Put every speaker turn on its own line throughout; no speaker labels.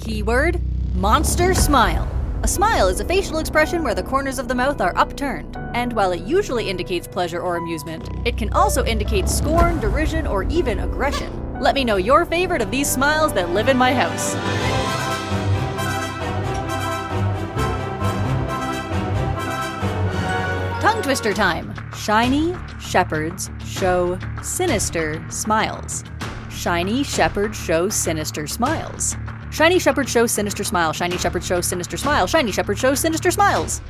Keyword: monster smile. A smile is a facial expression where the corners of the mouth are upturned, and while it usually indicates pleasure or amusement, it can also indicate scorn, derision, or even aggression. Let me know your favorite of these smiles that live in my house. Tongue twister time. Shiny shepherds show sinister smiles. Shiny shepherds show sinister smiles. Shiny shepherd shows sinister smile. Shiny shepherd shows sinister smile. Shiny shepherd shows sinister smiles.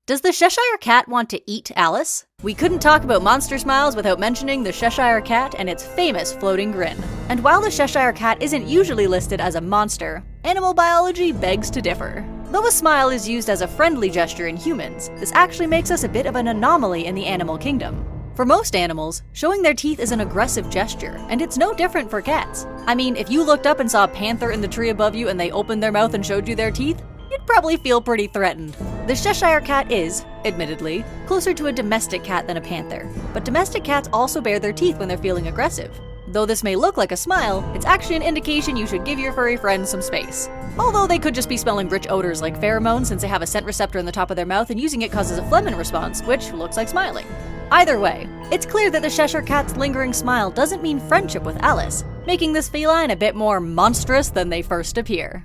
Does the Cheshire Cat want to eat Alice? We couldn't talk about monster smiles without mentioning the Cheshire Cat and its famous floating grin. And while the Cheshire Cat isn't usually listed as a monster, animal biology begs to differ. Though a smile is used as a friendly gesture in humans, this actually makes us a bit of an anomaly in the animal kingdom. For most animals, showing their teeth is an aggressive gesture, and it's no different for cats. I mean, if you looked up and saw a panther in the tree above you and they opened their mouth and showed you their teeth, you'd probably feel pretty threatened. The Cheshire Cat is, admittedly, closer to a domestic cat than a panther, but domestic cats also bare their teeth when they're feeling aggressive. Though this may look like a smile, it's actually an indication you should give your furry friends some space. Although they could just be smelling rich odors like pheromones since they have a scent receptor in the top of their mouth and using it causes a phlegm response, which looks like smiling. Either way, it's clear that the Cheshire Cat's lingering smile doesn't mean friendship with Alice, making this feline a bit more monstrous than they first appear.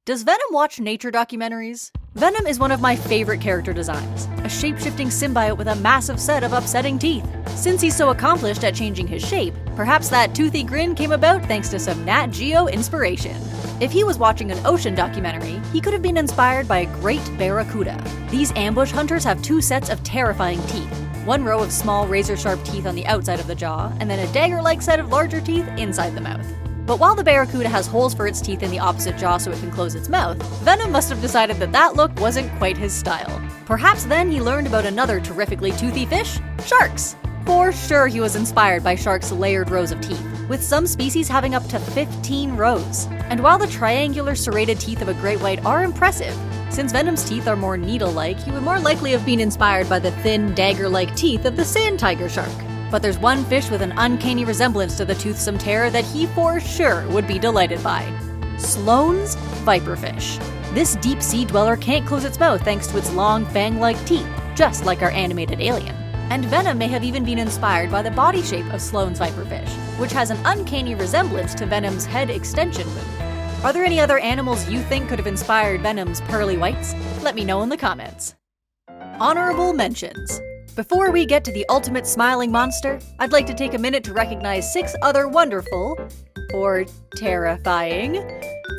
Does Venom watch nature documentaries? Venom is one of my favorite character designs, a shape-shifting symbiote with a massive set of upsetting teeth. Since he's so accomplished at changing his shape, perhaps that toothy grin came about thanks to some Nat Geo inspiration. If he was watching an ocean documentary, he could have been inspired by a great barracuda. These ambush hunters have two sets of terrifying teeth. One row of small razor-sharp teeth on the outside of the jaw, and then a dagger-like set of larger teeth inside the mouth. But while the barracuda has holes for its teeth in the opposite jaw so it can close its mouth, Venom must have decided that that look wasn't quite his style. Perhaps then he learned about another terrifically toothy fish, sharks. For sure he was inspired by sharks' layered rows of teeth, with some species having up to 15 rows. And while the triangular serrated teeth of a great white are impressive, since Venom's teeth are more needle-like, he would more likely have been inspired by the thin, dagger-like teeth of the sand tiger shark. But there's one fish with an uncanny resemblance to the toothsome terror that he for sure would be delighted by. Sloane's viperfish. This deep-sea dweller can't close its mouth thanks to its long, fang-like teeth, just like our animated alien. And Venom may have even been inspired by the body shape of Sloane's viperfish, which has an uncanny resemblance to Venom's head extension move. Are there any other animals you think could have inspired Venom's pearly whites? Let me know in the comments. Honourable Mentions. Before we get to the ultimate smiling monster, I'd like to take a minute to recognize 6 other wonderful, or terrifying,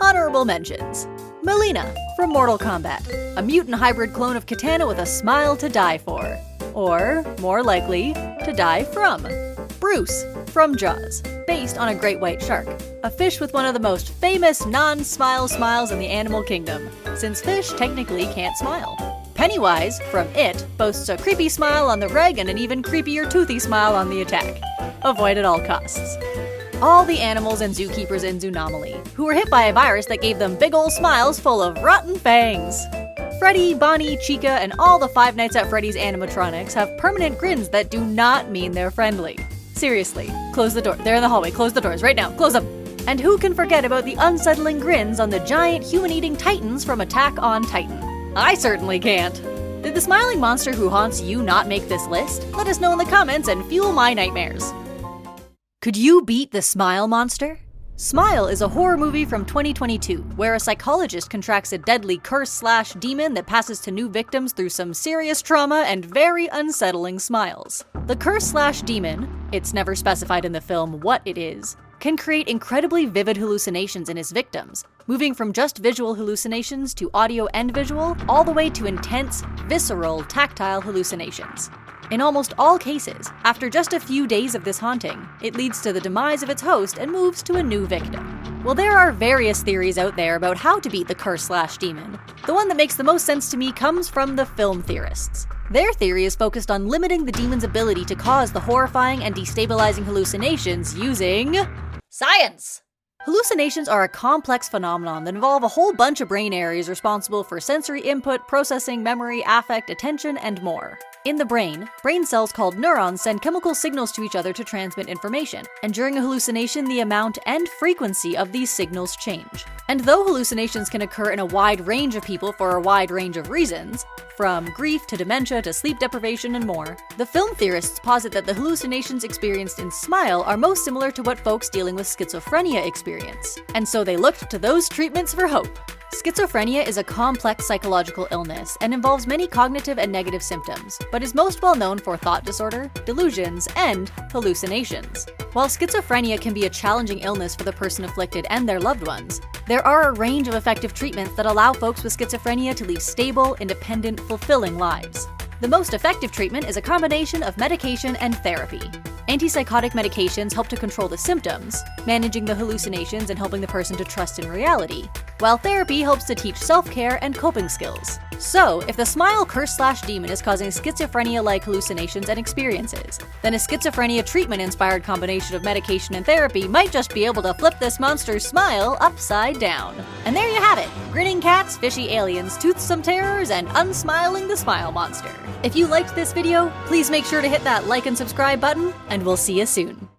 honourable mentions. Melina from Mortal Kombat, a mutant hybrid clone of Katana with a smile to die for. Or, more likely, to die from. Bruce from Jaws, based on a great white shark, a fish with one of the most famous non-smile smiles in the animal kingdom, since fish technically can't smile. Pennywise, from It, boasts a creepy smile on the reg and an even creepier toothy smile on the attack. Avoid at all costs. All the animals and zookeepers in Zoonomaly, who were hit by a virus that gave them big ol' smiles full of rotten fangs. Freddy, Bonnie, Chica, and all the Five Nights at Freddy's animatronics have permanent grins that do not mean they're friendly. Seriously, close the door. They're in the hallway. Close the doors right now. Close them. And who can forget about the unsettling grins on the giant human-eating titans from Attack on Titan? I certainly can't. Did the smiling monster who haunts you not make this list? Let us know in the comments and fuel my nightmares. Could you beat the Smile Monster? Smile is a horror movie from 2022, where a psychologist contracts a deadly curse/demon that passes to new victims through some serious trauma and very unsettling smiles. The curse/demon, it's never specified in the film what it is, can create incredibly vivid hallucinations in his victims, moving from just visual hallucinations to audio and visual, all the way to intense, visceral, tactile hallucinations. In almost all cases, after just a few days of this haunting, it leads to the demise of its host and moves to a new victim. Well, there are various theories out there about how to beat the curse/demon. The one that makes the most sense to me comes from the film theorists. Their theory is focused on limiting the demon's ability to cause the horrifying and destabilizing hallucinations using science! Hallucinations are a complex phenomenon that involve a whole bunch of brain areas responsible for sensory input, processing, memory, affect, attention, and more. In the brain cells called neurons send chemical signals to each other to transmit information, and during a hallucination, the amount and frequency of these signals change. And though hallucinations can occur in a wide range of people for a wide range of reasons, from grief to dementia to sleep deprivation and more, the film theorists posit that the hallucinations experienced in Smile are most similar to what folks dealing with schizophrenia experience, and so they looked to those treatments for hope. Schizophrenia is a complex psychological illness and involves many cognitive and negative symptoms, but is most well known for thought disorder, delusions, and hallucinations. While schizophrenia can be a challenging illness for the person afflicted and their loved ones, there are a range of effective treatments that allow folks with schizophrenia to lead stable, independent, fulfilling lives. The most effective treatment is a combination of medication and therapy. Anti-psychotic medications help to control the symptoms, managing the hallucinations and helping the person to trust in reality, while therapy helps to teach self-care and coping skills. So, if the Smile curse/demon is causing schizophrenia-like hallucinations and experiences, then a schizophrenia treatment-inspired combination of medication and therapy might just be able to flip this monster's smile upside down. And there you have it! Grinning cats, fishy aliens, toothsome terrors, and unsmiling the smile monster. If you liked this video, please make sure to hit that like and subscribe button, and we'll see you soon.